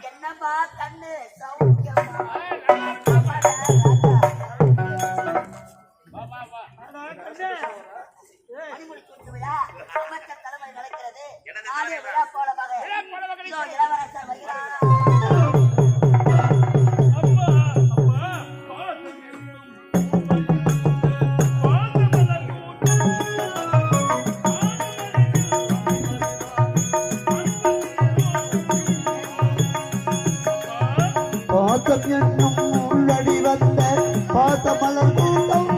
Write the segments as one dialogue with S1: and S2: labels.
S1: என்னப்பா கண்ணு சௌக்கியமா மணிமுடி தூக்கு விழா அமைச்சர் தலைமை நடக்கிறது. நாடு விழா போலமாக இளவரசர் வருகிறார்.
S2: என்னும் உள்ளடி வந்த பாத்த மலர் கூட்டம்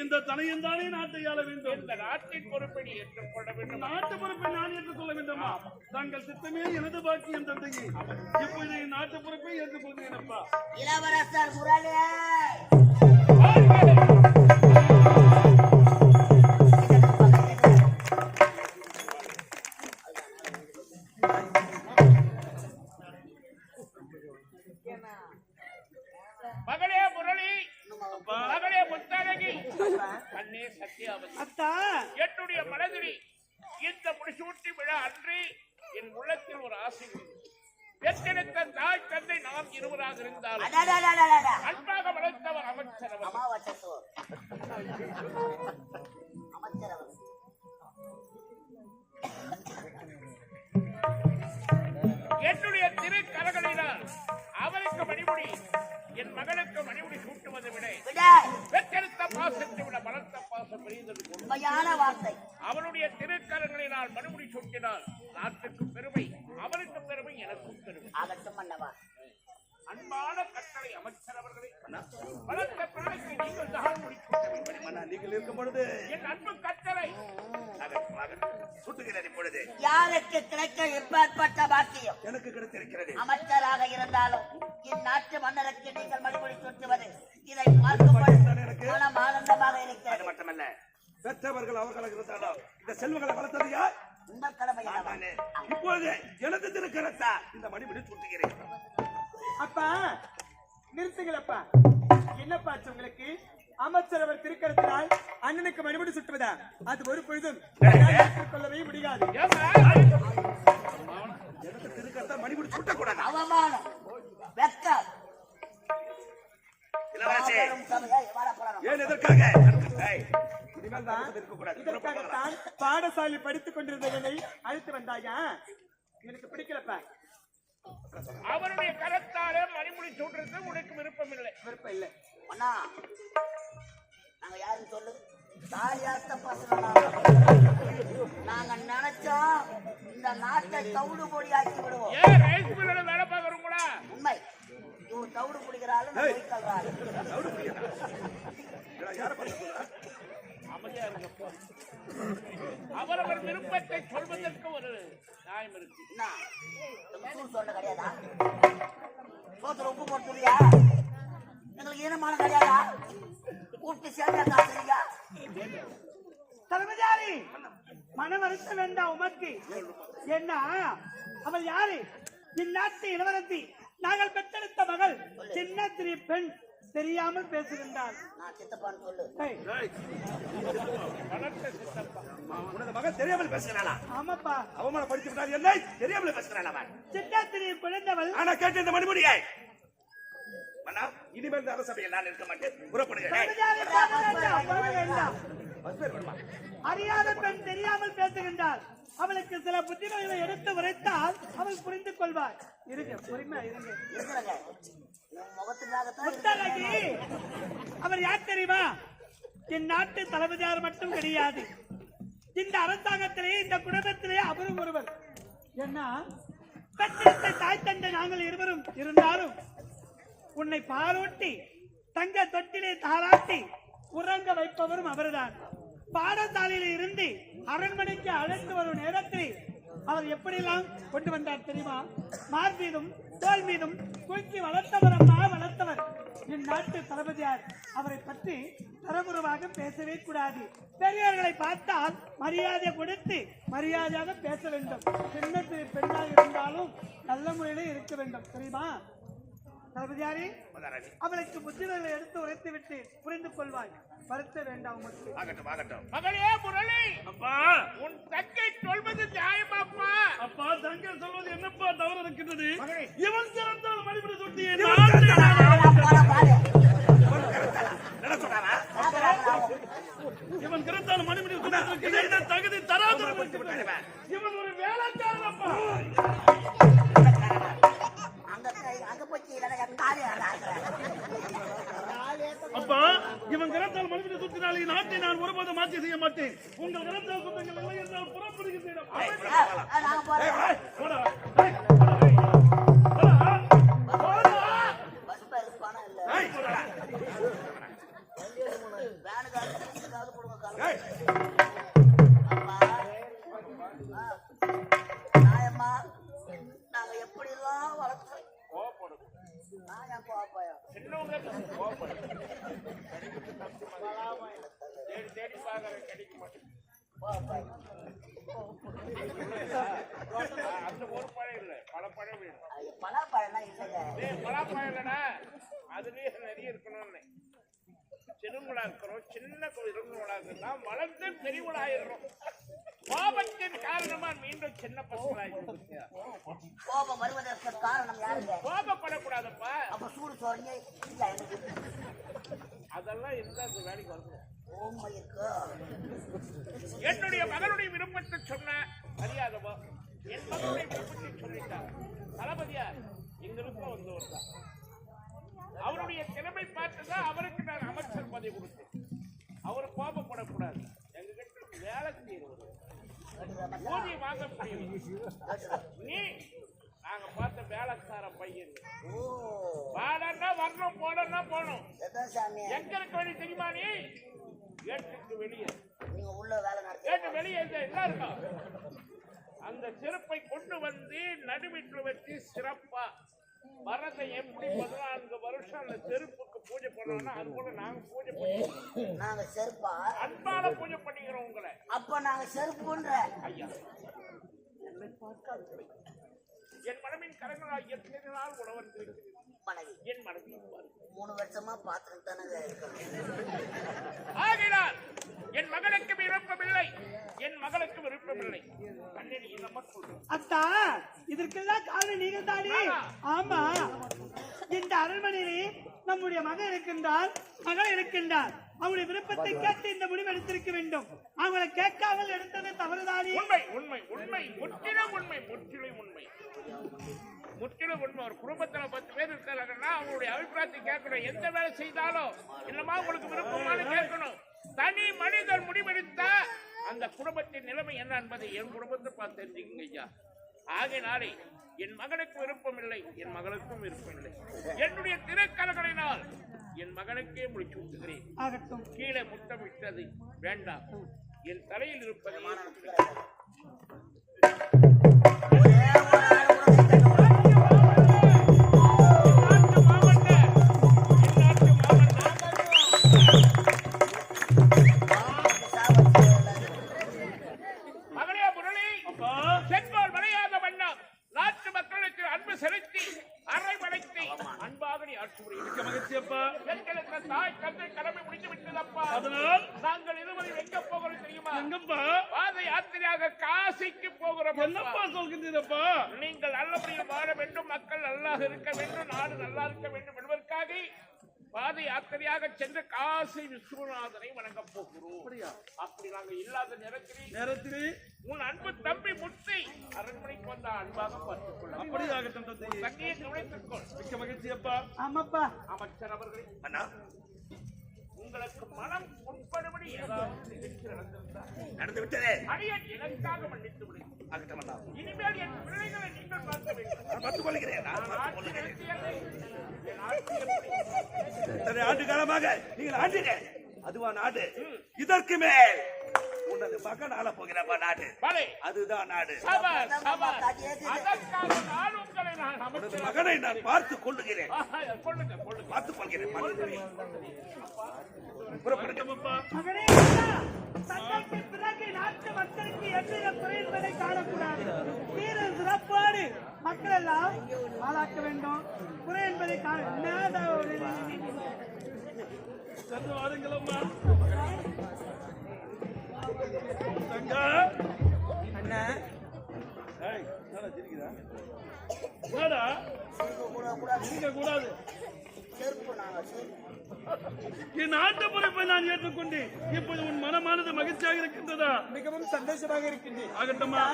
S3: இந்த தனையந்தானே நாட்டை ஆள வேண்டும். இந்த நாட்டின் பொறுப்பை ஏற்றுக்கொள்ள வேண்டும். நாட்டு பொறுப்பை நான் ஏற்றுக்கொள்ள வேண்டுமா? தாங்கள் சித்தமே எனது பாக்கியம் தந்தையே. இப்போது நாட்டு பொறுப்பை ஏற்றுக்கொள்கிறேன் அப்பா.
S1: இளவரசர் முரளி
S3: மகளே முரளி, மகளே முத்தாரகி, அண்ணே சத்யாவதி, என்னுடைய மனதில் இந்த முடிசூட்டி விழா அன்றி என் உள்ளத்தில் ஒரு ஆசை பெற்றெடுத்த தாய் தந்தை நாம் இருவராக இருந்தாலும் அன்பாக வளர்த்தவர் அமைச்சர் என்னுடைய திருக்கரங்களினால் அவருக்கு மணிமுடி என் மகனுக்கு மணிமுடி சூட்டுவதை விட பெற்றெடுத்த பாசத்தை விட வளர்த்த பாசம் பெரியது.
S1: வார்த்தை
S3: அவனுடைய திருக்கரங்களினால் மணிமுடி சூட்டினால் நாட்டுக்கு பெரும் இருக்கும் பொழுது
S4: என் அன்பு கட்டளை
S3: சுட்டுகிறேன் இப்பொழுது.
S1: யாருக்கு கிடைக்க எப்பேற்பட்ட பாக்கியம்
S3: எனக்கு கிடைத்திருக்கிறது.
S1: அமைச்சராக இருந்தாலும் இந்நாட்டு மன்னருக்கு நீங்கள் மறுபடி சுற்றுவது இதை பார்க்கும் பொழுது மனம் ஆனந்தமாக
S3: அது
S1: இருக்கிறது.
S3: மட்டுமல்ல, பெற்றவர்கள் அவர்களுக்கு இருந்தாலும் இந்த செல்வங்களை வளர்த்தது யார்?
S1: உங்கள் கடமை அல்லவா?
S3: நானே. இப்பொழுது எனது திருக்கரத்தா இந்த மணிமுடி சுட்டுகிறேன்.
S5: அப்பா நிறுத்துங்களப்பா. என்னப்பா ஆச்சு உங்களுக்கு? அமைச்சர் அவர் திருக்கரத்தினால் அண்ணனுக்கு மறுபடி சுட்டுவதா? அது ஒரு பொழுதும் கொள்ளவே முடியாது.
S3: எனது திருக்கரத்தா மணிமுடி சுட்டக்கூடாது.
S1: அவமானம் வெட்கம்
S3: இளவரசே,
S1: மாபெரும் சபையை வாழப்படணும்.
S3: ஏன் எதற்காக? ஏய், இனிமேல் நான் இருக்கக்கூடாது.
S5: இதற்காகத்தான் பாடசாலை படித்துக் கொண்டிருந்த என்னை அழைத்து வந்தாயா? எனக்கு பிடிக்கலப்பா.
S4: அவருடைய கரத்தாலே மணிமுடி சூட்டுறது உனக்கு விருப்பம் இல்லை.
S5: விருப்பம் இல்லை.
S1: அண்ணா நாங்க யாருன்னு சொல்லு. தாயார்த்த பசங்க நாங்க நினைச்சோம் இந்த நாட்டை தவிடு பொடி ஆக்கி விடுவோம்.
S4: ஏன் ரைஸ் மில்ல வேலை பார்க்கறோங்களா?
S1: உண்மை. இவர் தவிடு பிடிக்கிறாள் போய்க்கிறாள்.
S4: அமைதியா இருக்கப்போ. அவரவர் விருப்பத்தை சொல்வதற்கு ஒரு நியாயம் இருக்கு.
S1: என்ன சொல்ல கிடையாதா? சோத்துல உப்பு போட்டுறியா? எங்களுக்கு ஈனமான கிடையாதா? கூப்பிட்டு சேர்ந்தா காசுறியா?
S5: தளபதியாரி மன வருத்த வேண்டாம் உமக்கு. என்ன அவள் யாரு? இந்நாட்டு இளவரசி. நாங்கள் பெற்றெடுத்த மகள். சின்ன சிறிய பெண் தெரியாமல் பேசுகின்றாள்.
S1: நான் சித்தப்பான்னு சொல்லு.
S5: ஏய்,
S4: வளர்த்த சித்தப்பா.
S3: உனது மகன் தெரியாமல் பேசுகிறாளா?
S5: ஆமாப்பா.
S3: அவமானப்படுத்தி விட்டால் என்ன? தெரியாமல் பேசுகிறாளா?
S5: சின்ன சிறிய பிறந்தவள்.
S3: ஆனா கேட்டு இந்த மணிமுடியை மன்னா, இனிமேல் இந்த அரசபையில் நான் இருக்க மாட்டேன். புறப்படுகிறேன்.
S5: தளபதியாரி போக வேண்டாம். அறியாத பெண் தெரியாமல் பேசுகின்றாள். அவளுக்கு சில புத்திமதிகளை எடுத்து உரைத்தால் அவள் புரிந்து கொள்வாள். இருங்க, பொறுமையா இருங்க.
S1: இருக்கிறங்க உன் முகத்துக்காகத்தான்
S5: முத்தழகி அவர் யார் தெரியுமா? என் நாட்டு தளபதியார் மட்டும் கிடையாது. இந்த அரசாங்கத்திலேயே இந்த குடும்பத்திலேயே அவரும் ஒருவர். என்ன பெற்றெடுத்த தாய் தந்தை நாங்கள் இருவரும் இருந்தாலும் உன்னை பாலூட்டி தங்க தொட்டிலே தாளாட்டி உறங்க வைப்பவரும் அவர்தான். பாடசாலையில் இருந்து அரண்மனைக்கு அழைத்து வரும் நேரத்தில் அவர் எப்படியெல்லாம் கொண்டு வந்தார் தெரியுமா? மார் மீதும் தோல் மீதும் தூக்கி வளர்த்தவர் அம்மா, வளர்த்தவர். என் நாட்டு தளபதியார். அவரை பற்றி தரமுறவாக பேசவே கூடாது. பெரியவர்களை பார்த்தால் மரியாதை கொடுத்து மரியாதையாக பேச வேண்டும். சின்ன சிறு பெண்ணாக இருந்தாலும் நல்ல முறையிலே இருக்க வேண்டும். தெரியுமா தளபதியாரே? அவளுக்கு புத்திகளை எடுத்து உரைத்து விட்டு புரிந்து கொள்வாய். வருத்த வேண்டாம் உமக்கு.
S3: ஆகட்டும், ஆகட்டும்.
S4: மகளே முரளி,
S3: அப்பா,
S4: உன் தங்கை சொல்வது நியாயமாப்பா?
S3: அப்பா, தங்கை சொல்வது என்னப்பா தவறு இருக்கின்றது? இவன் சிறந்தால் மணிமுடி சுட்டி இவன் கிடத்தால் மணிமுடி சுட்டி தகுதி தராது. இவன் ஒரு வேலைக்காரன் அப்பா.
S1: அங்க போச்சு
S3: அப்பா, இவன் கிடத்தால் மணிமுடி சுத்தினால் நாட்டை நான் ஒருபோதும் மாற்றி செய்ய மாட்டேன். உங்கள் கிடத்தால் சொந்தங்கள் இல்லை என்றால் புறப்படுகின்றேன்.
S1: நாங்க போறோம்.
S3: போடா.
S1: பஸ் பேர் பணம் இல்ல. வேனுக்காவது கொடுங்க காலம். நாயம்மா நாங்க எப்படி எல்லாம் வளர்க்கிறோம். நான் என் கோப்பாயா
S4: சின்னவங்க தேடி தேடி பார்க்கற கிடைக்க மாட்டேன். அந்த ஒரு பழம் இல்லை, பல பழம் வேணும்.
S1: பலாப்பழம்லாம் இல்லைங்க.
S4: பலாப்பழம் இல்லடா, அதுலயே நிறைய இருக்கணும்னு. சின்னங்களா இருக்கிறோம், சின்ன இருங்களா இருந்தா வளர்ந்து பெரியவளாயிரும். கோபத்தின் காரணமா மீண்டும் சின்ன பசங்களாயிரும்.
S1: கோபம் வருவதற்கு காரணம் யாருங்க?
S4: கோபப்படக்கூடாதப்பா.
S1: அப்ப சூடு சோறீங்க இல்ல எனக்கு
S4: அதெல்லாம் இருந்தா அந்த வேலைக்கு வரணும்.
S1: ஓமை இருக்கு.
S4: என்னுடைய மகனுடைய விருப்பத்தை சொன்ன அறியாதவோ என் மகனுடைய விருப்பத்தை சொல்லிட்டார். தளபதியார் எங்களுக்கும் வந்தவர் தான். அவருடைய திறமை பார்த்துதான் அவருக்கு நான் அமைச்சர் பதவி கொடுத்தேன். அவர் கோபப்படக்கூடாது. எங்க கிட்ட வேலை செய்யறது ஊதியம் வாங்கக்கூடியவர். நீ நாங்க பார்த்த வேலைக்கார பையன். வாடன்னா வரணும், போடன்னா போகணும்.
S1: எதான் சாமி?
S4: எங்க இருக்க வேண்டிய தெரியுமா? நீ கேட்டுக்கு வெளியே
S1: நீங்க உள்ள வேலை நடத்தி
S4: கேட்டு வெளியே என்ன இருக்கும் அந்த செருப்பை கொண்டு வந்து நடுவீட்டில் வச்சு சிறப்பா வரதை எப்படி 14 வருஷம் அந்த செருப்புக்கு பூஜை பண்ணோம்னா அது போல நாங்க பூஜை பண்ணுவோம்.
S1: நாங்க செருப்பா
S4: அன்பால பூஜை பண்ணிக்கிறோம் உங்களை.
S1: அப்ப நாங்க செருப்புன்ற
S4: ஐயா என்னை பார்க்காது என் மனமின் கரங்களால் எத்தனை நாள் உணவன்
S1: மனைவி
S4: என் மனைவி
S1: 3 வருஷமா பாத்துட்டு தானங்க இருக்கணும்.
S4: ஆகினால் என் மகனுக்கு விருப்பமில்லை, என் மகளுக்கு விருப்பமில்லை. கண்ணனி நம்ம சொல்றோம்
S5: அத்தா இதற்கெல்லாம் காரணம் நீங்கள் தானே. ஆமா, இந்த அரண்மனையிலே நம்முடைய மகன் இருக்கின்றார், மகள் இருக்கின்றார். அவங்களுடைய விருப்பத்தை கேட்டு இந்த முடிவு எடுத்திருக்க வேண்டும். அவங்களை கேட்காமல் எடுத்தது தவறுதானே.
S4: உண்மை உண்மை உண்மை முற்றிலும் உண்மை முற்றிலும் உண்மை முற்றிலும் உண்மை. ஒரு குடும்பத்துல 10 பேர் இருக்காங்கன்னா அவங்களுடைய அபிப்பிராயத்தை கேட்கணும். எந்த வேலை செய்தாலும் என்னமா உங்களுக்கு விருப்பமான கேட்கணும். தனி மனிதர் முடிவெடுத்தா அந்த குடும்பத்தின் நிலைமை என்ன என்பதை என் குடும்பத்தை பார்த்து தெரிஞ்சுக்கங்க ஐயா. ஆகையினாலே என் மகனுக்கு விருப்பம் இல்லை, என் மகளுக்கும் விருப்பம் இல்லை. என்னுடைய திருக்கரங்களினால் என் மகனுக்கே முடிச்சு விட்டுகிறேன்.
S5: ஆகட்டும்.
S4: கீழே முத்தமிட்டது வேண்டாம், என் தலையில் இருப்பதை நாங்கள் இருவரை வைக்க போகிறோம் தெரியுமா? பாத யாத்திரையாக காசிக்கு போகிறோம்.
S3: என்னப்பா சொல்கின்றீரப்பா?
S4: நீங்கள் நல்லபடியில் வாழ வேண்டும், மக்கள் நல்லா இருக்க வேண்டும், நாடு நல்லா இருக்க வேண்டும் என்பதற்காக பாத யாத்திரையாக சென்று காசி விஸ்வநாதனை வணங்க போகிறோம். அப்படி நாங்கள் இல்லாத நேரத்திலே உன் அன்பு தம்பி முத்தி அரண்மனைக்கு வந்த அன்பாக பார்த்துக் கொள்ள.
S3: அப்படியாகட்டும் தந்தையே.
S4: தங்கையை கவனித்துக் கொள்.
S3: மிக்க மகிழ்ச்சி அப்பா.
S5: ஆமாப்பா.
S4: அமைச்சர் அவர்களே, உங்களுக்கு மனம் உட்படும்படி ஏதாவது நிகழ்ச்சி நடந்து விட்டதே அடியன் எனக்காக மன்னித்து விடு. இனிமேல் என் பிள்ளைகளை நீங்கள் பார்க்க வேண்டும்.
S6: பார்த்துக் கொள்கிறேன்.
S4: ஆண்டு
S6: காலமாக நீங்கள் ஆண்டீங்க. அதுவா நாடு? இதற்கு மேல் உனது மகன் ஆள போகிறப்பா நாடு. அதுதான் நாடு. மகனை நான் பார்த்துக் கொள்ளுகிறேன். பார்த்துக் கொள்கிறேன்.
S5: மகனே, தந்தைக்கு பிறகு நாட்டு மக்களுக்கு எவ்வித குறை என்பதை காணக்கூடாது. வீர சிறப்பாடு மக்கள் எல்லாம் ஆளாக்க வேண்டும். குறை என்பதை காண
S3: சென்று வாருங்களம்மா. தங்கா
S5: அண்ணா,
S3: என்னடா நீங்க கூடாது. என் நாட்டு பொறுப்பை நான் ஏற்றுக்கொண்டேன். இப்போது உன் மனமானது மகிழ்ச்சியாக இருக்கின்றதா?
S5: மிகவும் சந்தோஷமாக இருக்கின்றேன்.
S3: ஆகட்டுமா?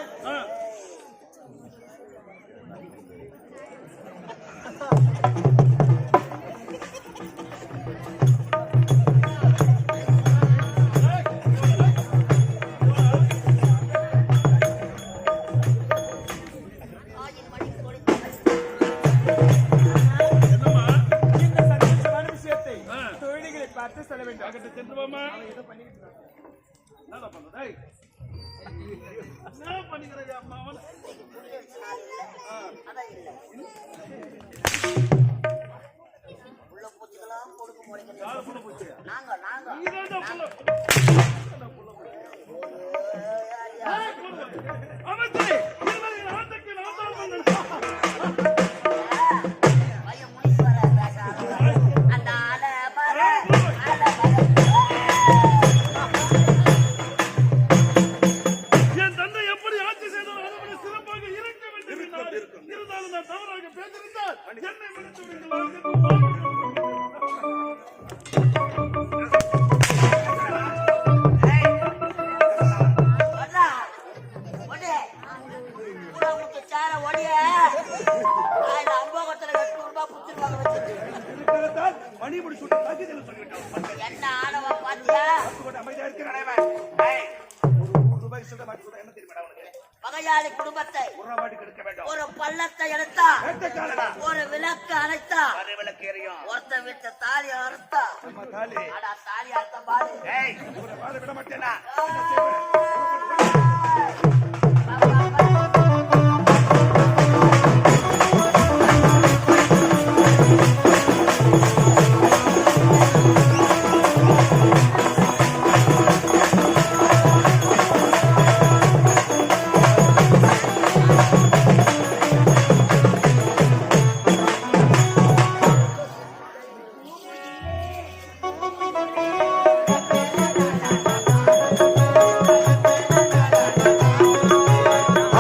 S1: உள்ள பூச்சிக்கெல்லாம் கொடுக்க முடியாது. நாங்க பையன் முடிச்சு வர அந்த ஆளை பாரு.
S3: என் தந்தை எப்படி ஆட்சி செய்தாலும் அதை சிறப்பாக இருக்க வேண்டும். இருந்தாலும் நான் தவறாக பேசியிருந்தால் என்னை மன்னித்து விடுங்கள்.
S6: மணி முடி சுட்டு சொல்லிவிட்டான்.
S1: என்ன ஆடவா பாத்தியா?
S6: அமைதியா இருக்கிறான். ₹1 சொல்ல மாட்டேன். என்ன தெரியுமா?
S1: பகையாளி குடும்பத்தை
S6: ஒரு
S1: ஒரு பள்ளத்தை எடுத்தா
S6: எடுத்துக்காலடா.
S1: ஒரு விளக்கு அணைத்தா
S6: அது விளக்கு எரியும்.
S1: ஒருத்த வீட்டு தாலி அறுத்தா
S6: நம்ம தாலி.
S1: அடா தாலி அறுத்த பாடு
S6: ஏய், உன்னை வாழ விட மாட்டேனா?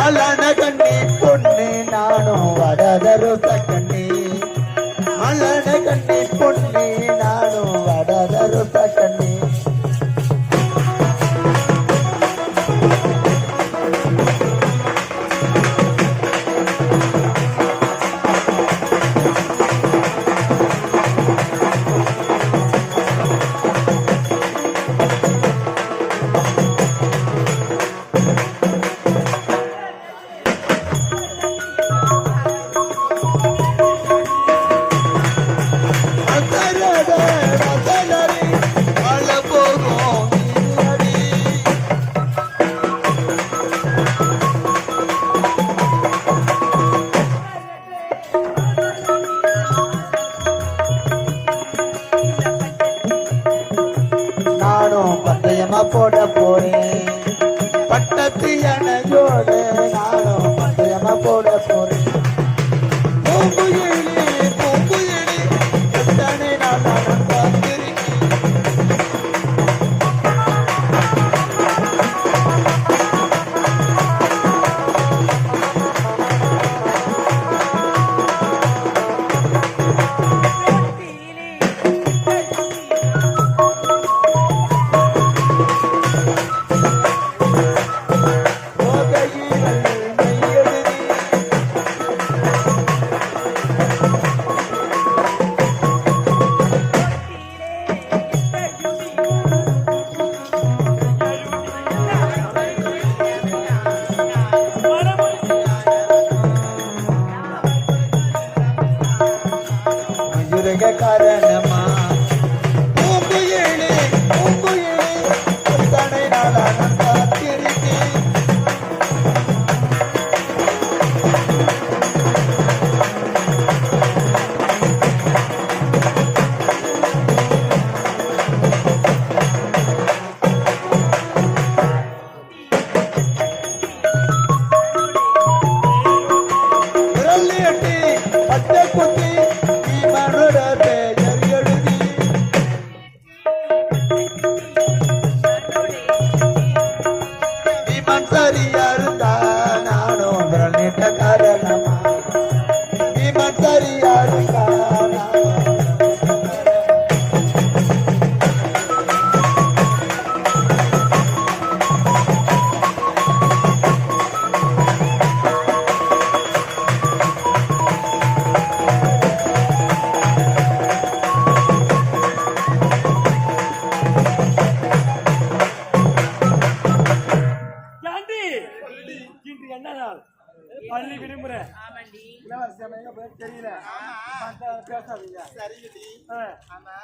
S2: அலன கண்ணி பொண்ணு நானும் வடதரு கண்ணி அலன கண்ணி பொண்ணு நானும் வடதரு கண்ணி நானும் பந்தயமா போட போறேன் பட்டத்து எனஜோடு நானும் பந்தயமா போட போறேன் பூங்குயிலி எத்தனை நாள் நான் பார்த்திருக்கேன் காரணமா பூங்குயிலி எத்தனை நாள் நான் பார்த்திருக்கேன் விரலியட்டி பச்சை குத்தி நீ மனோட பெயர் எழுதி நீ மன்சரியா இருந்தா நானும் விரல் நீட்ட காரணமா நீ மன்சரியா இருந்தா
S5: ஜாண்டி இன்று என்ன நாள் பள்ளி விடுமுறை இளவரசி எங்க போய் தெரியல பேசாதீங்க
S7: சரிங்கடி.
S5: ஆ,
S7: ஆமா,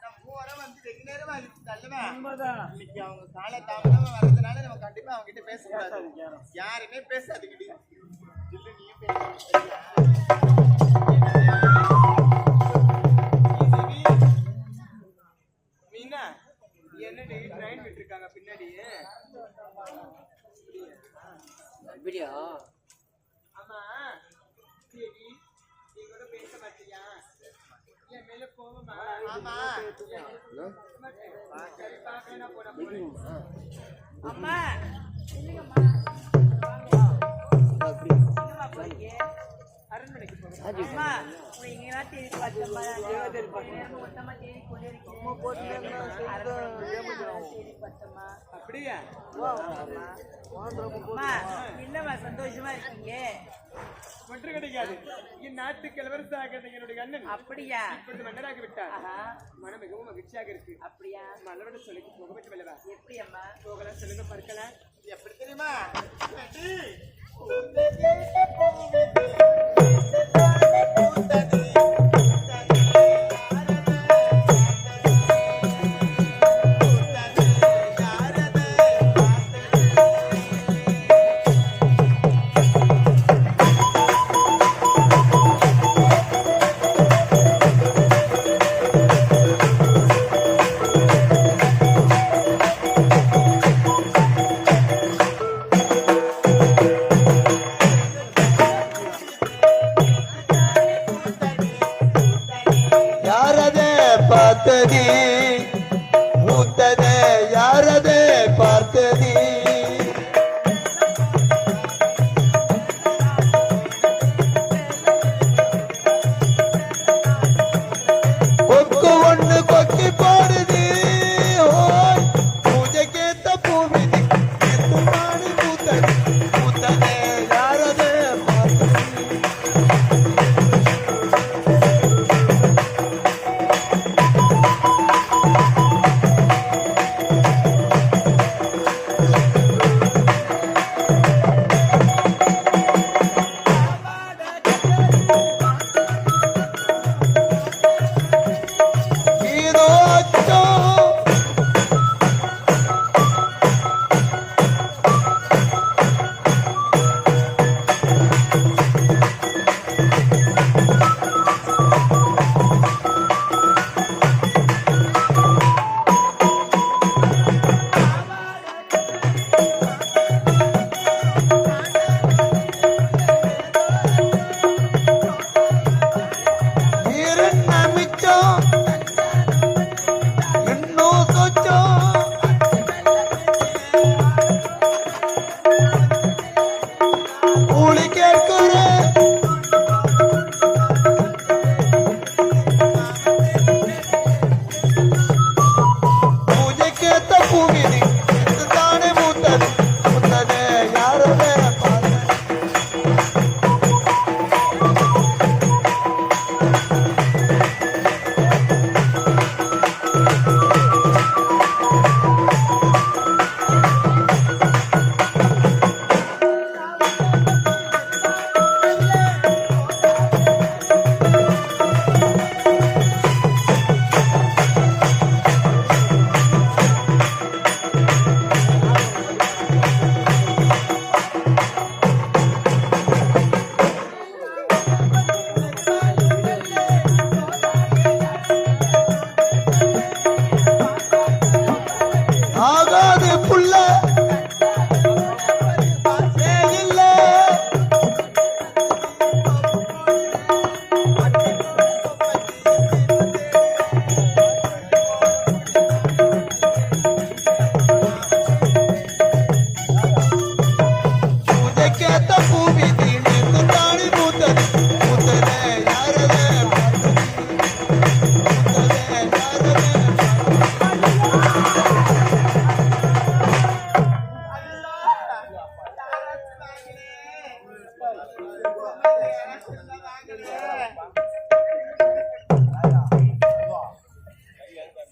S7: நம்ம பூவரை வந்து வெகு நேரமா இழுத்து தள்ளுவேன்.
S5: உண்மைதான்
S7: இன்னைக்கு அவங்க காலை தாமதமா வர்றதுனால நம்ம கண்டிப்பா அவங்க கிட்ட பேசக்கூடாது. யாருமே பேசாதீங்கடி. இல்ல, நீயும் பேசாதீங்க. மீனா, என்னடி ட்ரெயின் விட்டுருக்காங்க பின்னாடி?
S1: அப்படியா
S7: ஆமா, சரி, நீ கூட பேச மாட்டியா? என் மேல கோவமா? ஆமா, சரி, பாக்கலன்னா போட போறேன்.
S1: அம்மா
S7: அரண்மனைக்கு போறேன்.
S1: அம்மா நீங்க தேடி பார்த்தம்மா மொத்தமா தேடி கொண்டிருக்கேன்
S7: அப்படியா?
S1: அம்மா என்னம்மா சந்தோஷமா இருக்கீங்க?
S7: ஒன்று கிடைக்காது. இந்நாட்டு கிழவரசு ஆகிறது என்னுடைய அண்ணன்.
S1: அப்படியா?
S7: இப்பொழுது மன்னராகி விட்டார்.
S1: ஆஹா.
S7: மனம் மிகவும் மகிழ்ச்சியாக இருக்கு.
S1: அப்படியா?
S7: மன்னரோட சொல்லிக்கு போக வேண்டும் அல்லவா?
S1: எப்படி அம்மா?
S7: போகலாம், சொல்லுங்க, பார்க்கலாம். எப்படி தெரியுமா?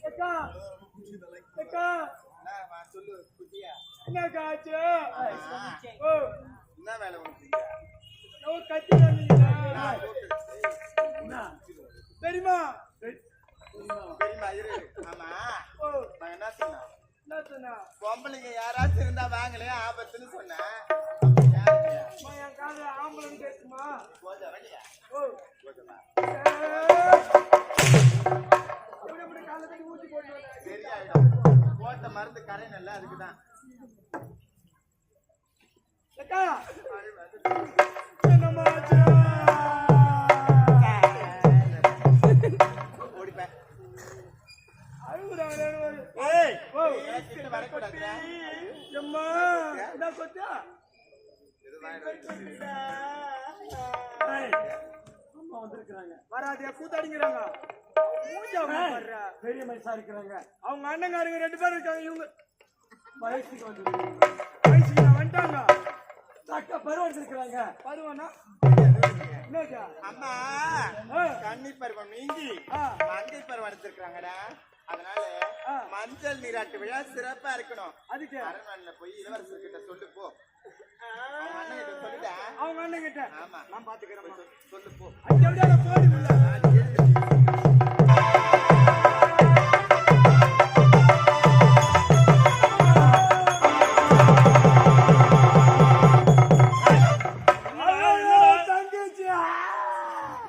S5: அக்கா அக்கா
S7: என்னம்மா, சொல்லு குட்டியா
S5: என்னக்கா ஆச்சு
S7: ஆ,
S5: ஓ
S7: என்ன வேலை உனக்கு
S5: ஓ கத்தி வந்தீங்களா தெரியுமா
S7: தெரியுமா இரு ஆமா
S5: ஓ
S7: நான் என்ன சொன்னேன்
S5: என்ன சொன்னா
S7: பொம்பளைங்க யாராச்சும் இருந்தா வாங்களே ஆபத்துன்னு சொன்னேன்
S5: அம்மா, என் காது ஆம்பளை கேட்டுமா
S7: போதா வழியா
S5: ஓ
S7: போதா
S5: அப்படி அப்படி காலை தட்டி ஊத்தி போட்டு
S7: சரியாயிடும் போட்ட மருந்து கரையணும்ல அதுக்குதான்
S5: அக்கா என்னம்மா ஆச்சு
S7: ஓடிப்பேன்
S5: அழுகுறாங்க
S7: ஏய்
S5: ஓ
S7: கிட்ட வரக்கூடாது
S5: எம்மா என்ன சொத்தியா அம்மா வந்திருக்கிறாங்க வராதியா கூத்தாடிங்கிறாங்க பெரிய மனுஷா இருக்கிறாங்க அவங்க அண்ணங்காரங்க 2 பேரும் இருக்காங்க இவங்க வயசுக்கு வயசுக்கு வந்துட்டாங்க அக்கா பருவம் இருக்கிறாங்க பருவம்னா என்னக்கா
S7: அம்மா கன்னி பருவம் நீங்கி மங்கை பருவம் எடுத்திருக்காங்கடா அதனால மஞ்சள் நீராட்டு விழா சிறப்பா இருக்கணும்
S5: அதுக்கு
S7: அரண்மனையில போய் இளவரசர் கிட்ட சொல்லு போ அவங்க அண்ணன் கிட்ட சொல்லிட்டா
S5: அவங்க அண்ணன் கிட்ட
S7: ஆமா
S5: நான் பாத்துக்கிறேன்
S7: சொல்லு போ
S5: அப்படியே போடி உள்ள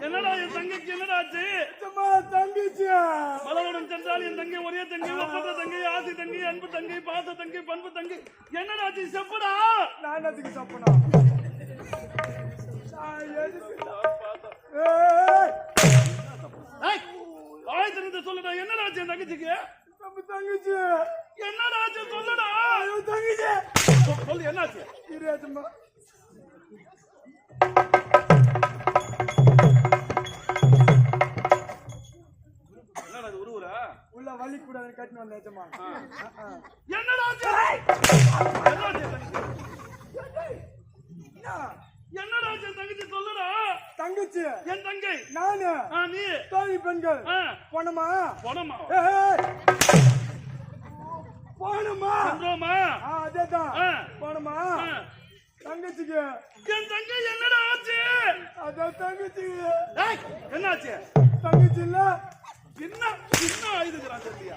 S3: என்னடா என் தங்கைக்கு என்னடா ஆச்சு?
S5: தங்கச்சி
S3: மலருடன் சென்றால் என் தங்கை ஒரே தங்கை ஒப்பந்த தங்கை ஆசி தங்கை அன்பு தங்கை பாச தங்கை பண்பு தங்கை என்னடா ஆச்சு செப்படா?
S5: நான் அதுக்கு சாப்பிடணும்
S3: வாய் திறந்து சொல்லுடா என்னடா ஆச்சு என் தங்கச்சிக்கு?
S5: தங்கச்சி
S3: என்னடா ஆச்சு சொல்லுடா.
S5: தங்கச்சி
S3: சொல்லு என்னாச்சு?
S5: இருமா
S3: என்னடா அது உருவுறா?
S5: உள்ள வலி கூடாது கட்டினு வந்த ஏஜமா
S3: என்னடா ஆச்சு? என்னடா ஆச்சு என் தங்கச்சிக்கு? என்னடா ஆச்சு என் தங்கச்சி சொல்லுடா.
S5: தங்கச்சி
S3: என் தங்கை
S5: நானு
S3: நீ
S5: தோழி பெண்கள்
S3: ஆ,
S5: போனமா
S3: போனோமா
S5: போனமா
S3: சென்றோமா?
S5: அதேதான்
S3: ஆ,
S5: போனமா
S3: ஆ.
S5: தங்கச்சிக்கு
S3: என் தங்கை என்னடா ஆச்சு?
S5: அதான் தங்கச்சிக்கு
S3: ஏய், என்னாச்சு?
S5: தங்கச்சி இல்ல
S3: என்ன ஆயுதுங்கிறான் சொல்லியா?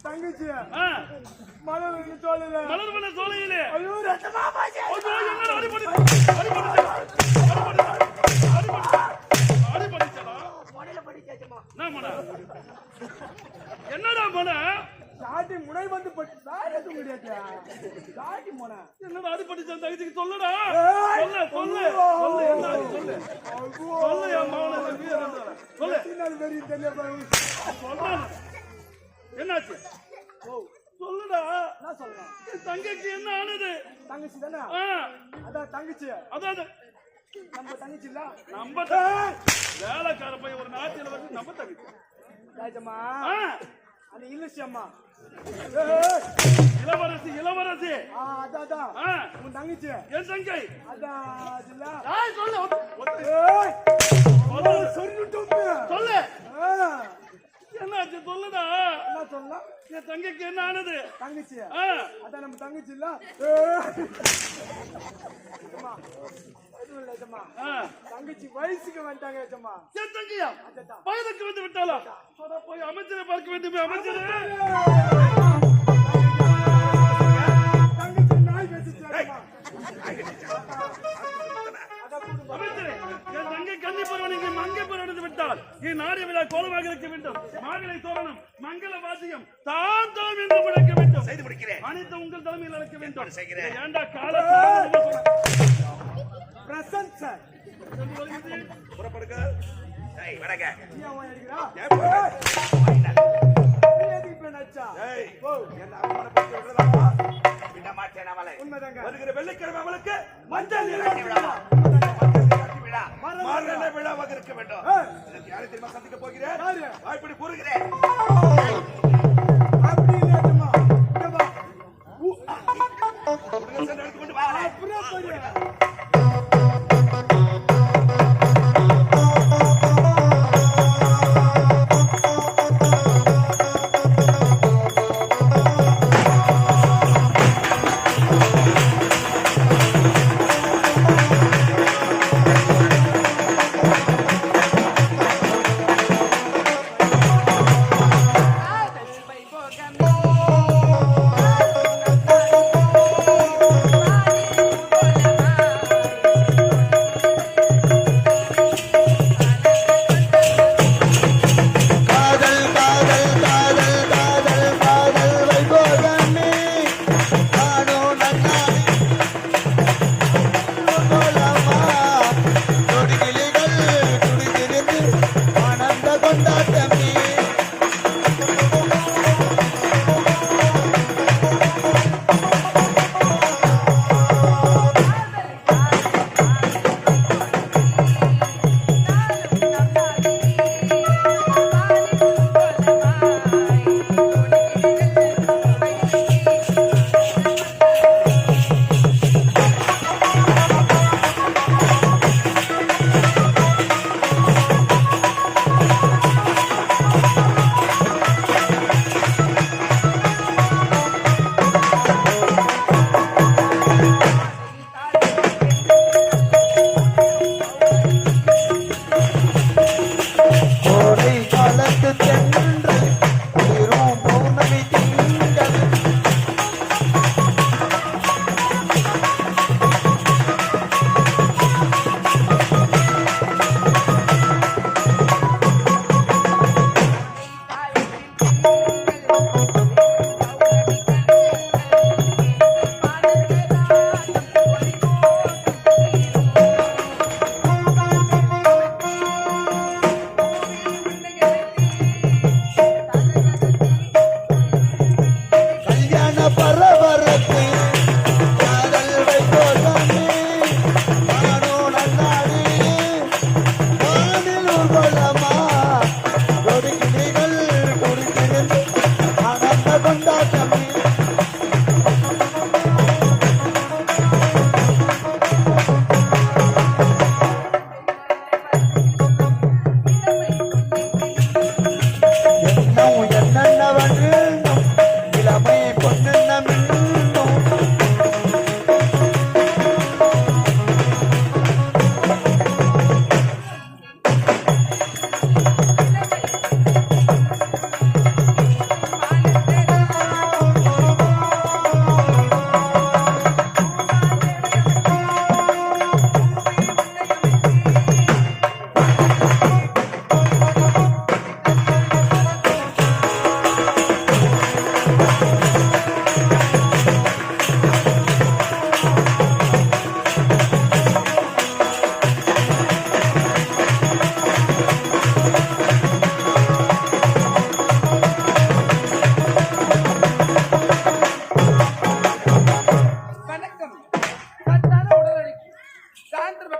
S5: தங்கச்சி
S3: ஆ,
S5: மலர் சொல்லல
S3: மலர்வன சோலையிலே
S5: ஐயோ ரத்தமா பாஜி
S3: ஐயோ, என்னடா அடிபட்டுச்சடா. என்ன மன? என்னடா மன?
S5: சாட்டி முனை வந்து பட்டு சாட்டி முடியாது சாட்டி முனை
S3: என்னடா அடிபட்டுச்சு தங்கச்சிக்கு சொல்லுடா.
S5: ஏய்,
S3: சொல்லு என்ன ஆச்சு சொல்லு. சொல்லு என் மகனை சொல்லு.
S5: பின்னால் வெறி தெரியல
S3: சொல்லு என்னாச்சு? சொல்லுடா.
S5: நான் சொல்றேன்
S3: என் தங்கைக்கு என்ன ஆனது?
S5: தங்கச்சி தானே
S3: ஆ,
S5: அதான் தங்கச்சி
S3: அதாவது
S5: நம்ம தங்கச்சி இல்ல
S3: நம்ம வேலைக்கார போய் ஒரு நாட்டில வந்து நம்ம தங்கச்சி.
S5: ராஜம்மா
S3: ஆ,
S5: அந்த இல்லசி அம்மா
S3: இளவரசி
S5: அதான்
S3: ஆ,
S5: உன் தங்கச்சி
S3: என் தங்கை
S5: அதான் அது இல்ல
S3: ஏய், சொல்லு சொல்லு என்னாச்சு சொல்லுடா.
S5: என்ன சொல்லலாம்
S3: என் தங்கைக்கு என்ன ஆனது?
S5: தங்கச்சி
S3: ஆ,
S5: அதான் நம்ம தங்கச்சி இல்ல
S3: ஆ.
S5: தங்கச்சி வயசுக்கு வந்துட்டாங்க ஏஜமா
S3: என் தங்கையா வயதுக்கு வந்து விட்டாளா? அட, போய் அமைச்சரை பார்க்க வேண்டுமே அமைச்சரே.
S5: தங்கச்சி நாய் கட்டிச்சு
S3: அமைச்சரே, என் தங்கை கன்னி பருவம் நீங்க மங்கை பருவம் விட்டால் நாடிய விழா கோலமாக இருக்க வேண்டும். மாவிளை தோரணம் மங்கள வாசியம் தான் தான் என்று முழக்க வேண்டும்.
S6: செய்து முடிக்கிறேன்.
S3: அனைத்து உங்கள் தலைமையில் நடக்க வேண்டும்.
S6: செய்கிறேன்.
S3: ஏண்டா கால
S5: பிரசன்ட் சார்
S6: புறப்படுங்க. ஏய், வணங்க. ஏய், என்ன அவமானப்படுத்தி விடுறதாமா? விட மாட்டேன் அவளை.
S5: உண்மைதாங்க
S6: வருகிற வெள்ளிக்கிழமை அவளுக்கு மஞ்சள் நீராட்டு
S5: விழா.
S6: விழா. மஞ்சள் நீராட்டு விழா. மார்கழி விழாவாக இருக்க வேண்டும். இதற்கு யாரை தெரியுமா சந்திக்க போகிறேன்?
S5: யாரு?
S6: வாய்ப்படி கூறுகிறேன்.
S5: அப்படி இல்ல ஏஜமா இங்க வா
S6: சென்று எடுத்துக்கொண்டு வா அவளை.
S5: அப்புறம் போறியா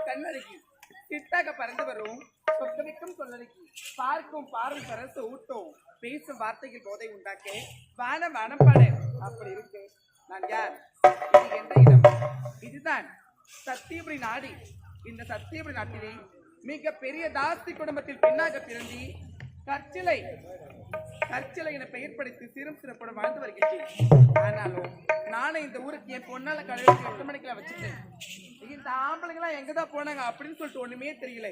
S8: கண்ணழகி சிட்டாக பறந்து வரும் சொத்தமிக்கும் சொல்லழகி பார்க்கும் பார்வை சரசு ஊட்டும் பேசும் வார்த்தைகள் போதை உண்டாக்க வானம் வானம் பாட அப்படி இருக்கு. நான் யார்? இது எந்த இடம்? இதுதான் சத்தியபுரி நாடு. இந்த சத்தியபுரி நாட்டிலே மிக பெரிய தாஸ்தி குடும்பத்தில் பெண்ணாக பிறந்தி கற்சிலை என பெயர் படைத்து சிறும் சிறப்புடன் வாழ்ந்து வருகின்றேன். ஆனாலும் நானே இந்த ஊருக்கு என் பொண்ணால கடையில் 8 மணிக்கெல்லாம் வச்சுட்டேன். இந்த ஆம்பளைங்களாம் எங்கதான் போனாங்க அப்படின்னு சொல்லிட்டு ஒண்ணுமே தெரியல.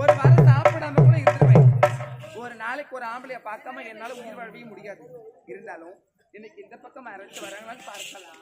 S8: ஒரு வாரம் சாப்பிடாம கூட இருந்துருவேன். ஒரு நாளைக்கு ஒரு ஆம்பளைய பார்க்காம என்னால உயிர் வாழவே முடியாது. இருந்தாலும் இன்னைக்கு இந்த பக்கம் அரைச்சு வராங்களான்னு பார்க்கலாம்.